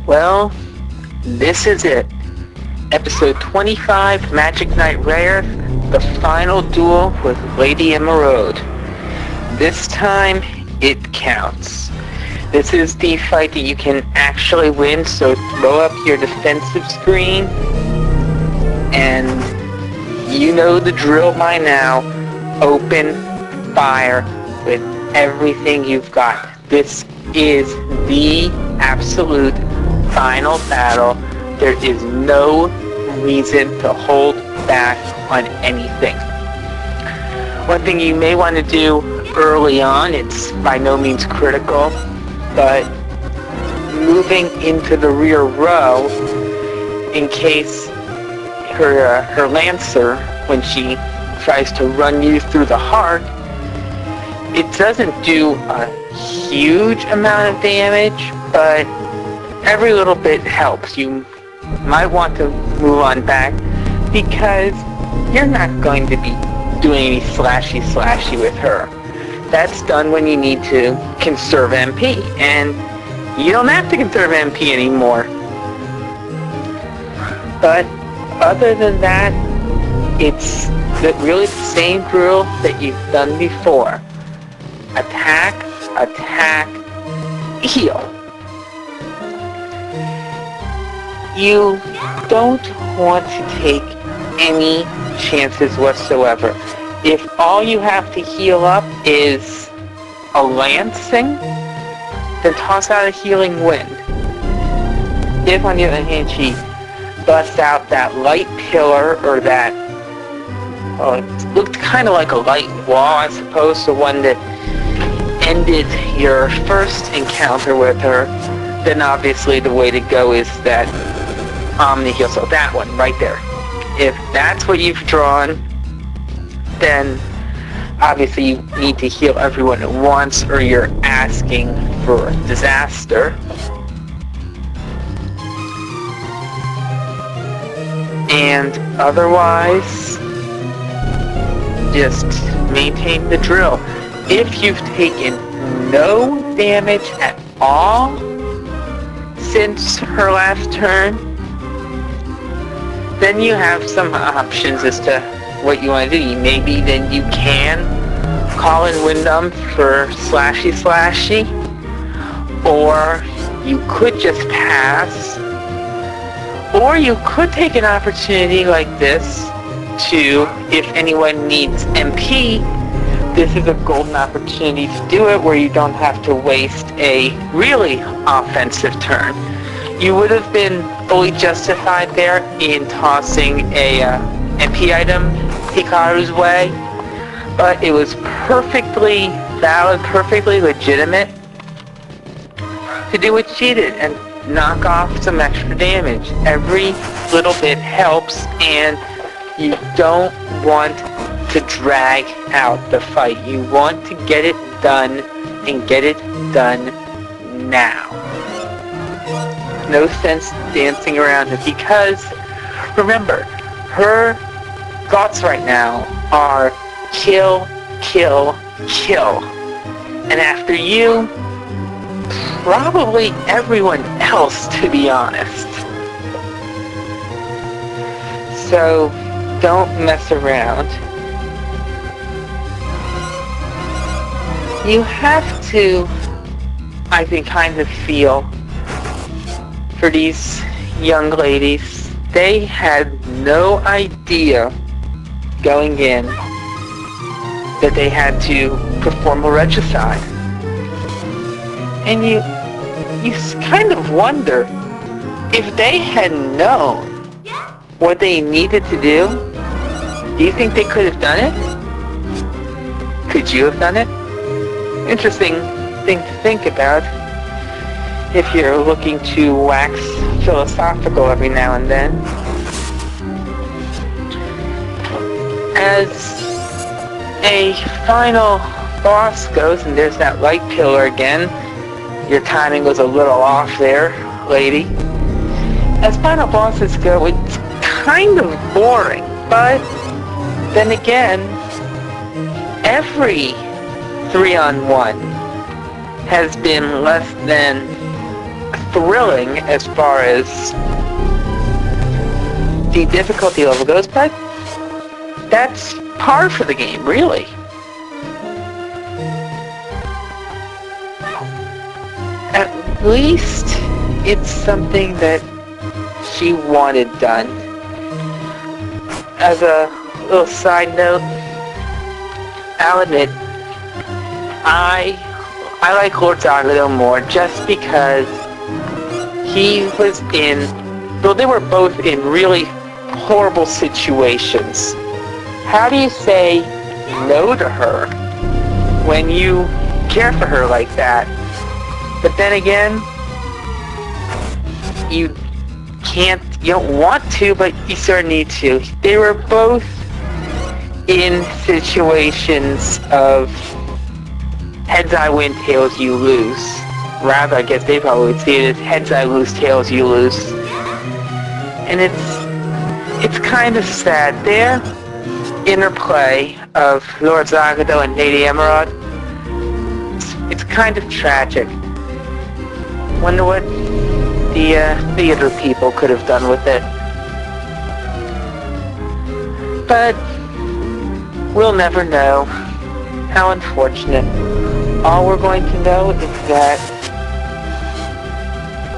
Well, this is it. Episode 25, Magic Knight Rayearth, the final duel with Lady Emerald. This time, it counts. This is the fight that you can actually win, so throw up your defensive screen, and you know the drill by now. Open fire with everything you've got. This is the absolute final battle. There is no reason to hold back on anything. One thing you may want to do early on, it's by no means critical, but moving into the rear row in case her Lancer, when she tries to run you through the heart, it doesn't do a huge amount of damage, but every little bit helps. You might want to move on back because you're not going to be doing any slashy with her. That's done when you need to conserve MP, and you don't have to conserve MP anymore. But other than that, it's really the same drill that you've done before. Attack, attack, heal. You don't want to take any chances whatsoever. If all you have to heal up is a lancing, then toss out a healing wind. If, on the other hand, she busts out that light pillar, or that, well, it looked kind of like a light wall, I suppose, the one that ended your first encounter with her, then obviously the way to go is that Omni heal, so that one right there. If that's what you've drawn, then obviously you need to heal everyone at once, or you're asking for disaster. And otherwise, just maintain the drill. If you've taken no damage at all since her last turn, then you have some options as to what you want to do. Maybe then you can call in Wyndham for slashy, or you could just pass, or you could take an opportunity like this to, if anyone needs MP, this is a golden opportunity to do it where you don't have to waste a really offensive turn. You would have been fully justified there in tossing a MP item Hikaru's way, but it was perfectly valid, perfectly legitimate to do what she did and knock off some extra damage. Every little bit helps, and you don't want to drag out the fight. You want to get it done, and get it done now. No sense dancing around it, because remember, her thoughts right now are kill, kill, kill. And after you, probably everyone else, to be honest. So don't mess around. You have to, I think, kind of feel for these young ladies. They had no idea going in that they had to perform a regicide. And you kind of wonder, if they had known what they needed to do you think they could have done it? Could you have done it? Interesting thing to think about if you're looking to wax philosophical every now and then. As a final boss goes, and there's that light pillar again. Your timing was a little off there, lady. As final bosses go, it's kind of boring, but then again, every 3-on-1 has been less than thrilling as far as the difficulty level goes, but that's par for the game, really. At least it's something that she wanted done. As a little side note, I'll admit, I like Lord Zagato more just because he was in, though they were both in really horrible situations. How do you say no to her when you care for her like that? But then again, you don't want to, but you sort of need to. They were both in situations of heads I win, tails you lose. Rather, I guess they probably would see it as heads I lose, tails you lose. And it's kind of sad. Their interplay of Lord Zagato and Lady Emerald, it's kind of tragic. Wonder what the theater people could have done with it. But we'll never know. How unfortunate. All we're going to know is that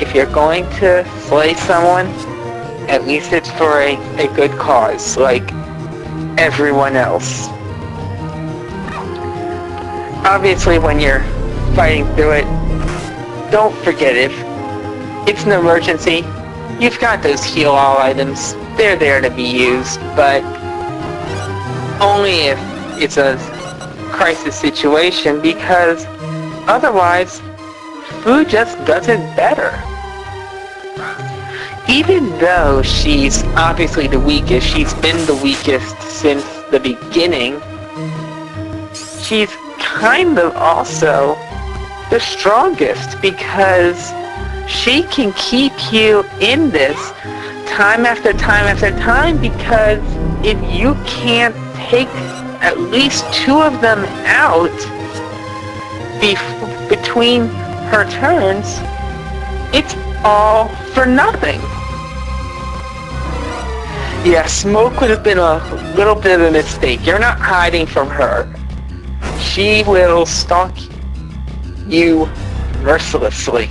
if you're going to slay someone, at least it's for a good cause, like everyone else. Obviously, when you're fighting through it, don't forget if it's an emergency, you've got those heal all items. They're there to be used, but only if it's a crisis situation, because otherwise, food just does it better. Even though she's obviously the weakest, she's been the weakest since the beginning, she's kind of also the strongest, because she can keep you in this time after time after time, because if you can't take at least two of them out between her turns, it's all for nothing. Yeah, Smoke would have been a little bit of a mistake. You're not hiding from her. She will stalk you mercilessly.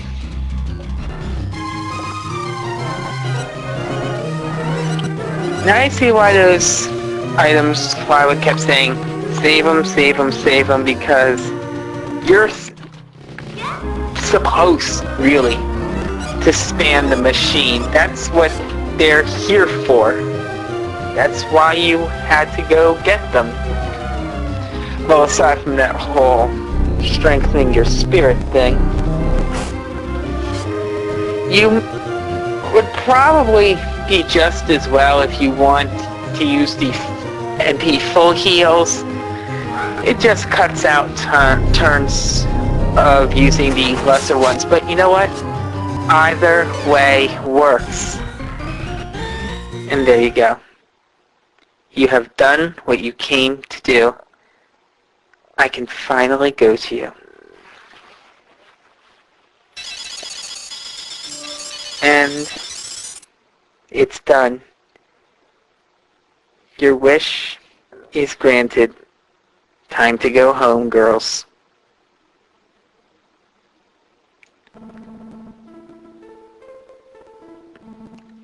Now I see why those items, Plywood kept saying, save them, save them, save them, because you're supposed, really, to spam the machine. That's what they're here for. That's why you had to go get them. Well, aside from that whole strengthening your spirit thing, you would probably be just as well if you want to use the MP full heals. It just cuts out turns of using the lesser ones, but you know what? Either way works. And there you go. You have done what you came to do. I can finally go to you. And it's done. Your wish is granted. Time to go home, girls.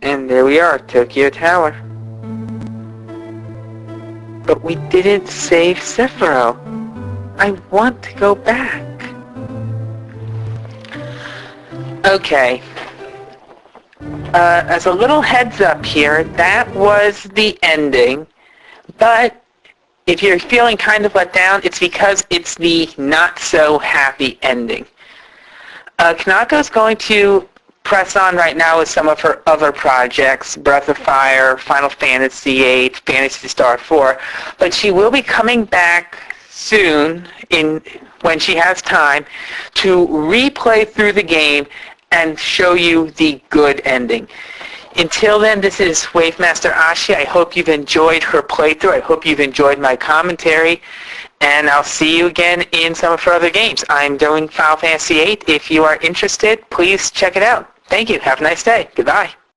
And there we are, Tokyo Tower. But we didn't save Sephiroth. I want to go back. Okay. As a little heads up here, that was the ending. But if you're feeling kind of let down, it's because it's the not so happy ending. Kanako's going to press on right now with some of her other projects, Breath of Fire, Final Fantasy VIII, Phantasy Star 4, but she will be coming back soon, when she has time, to replay through the game and show you the good ending. Until then, this is Wavemaster Ashi. I hope you've enjoyed her playthrough. I hope you've enjoyed my commentary. And I'll see you again in some of our other games. I'm doing Final Fantasy VIII. If you are interested, please check it out. Thank you. Have a nice day. Goodbye.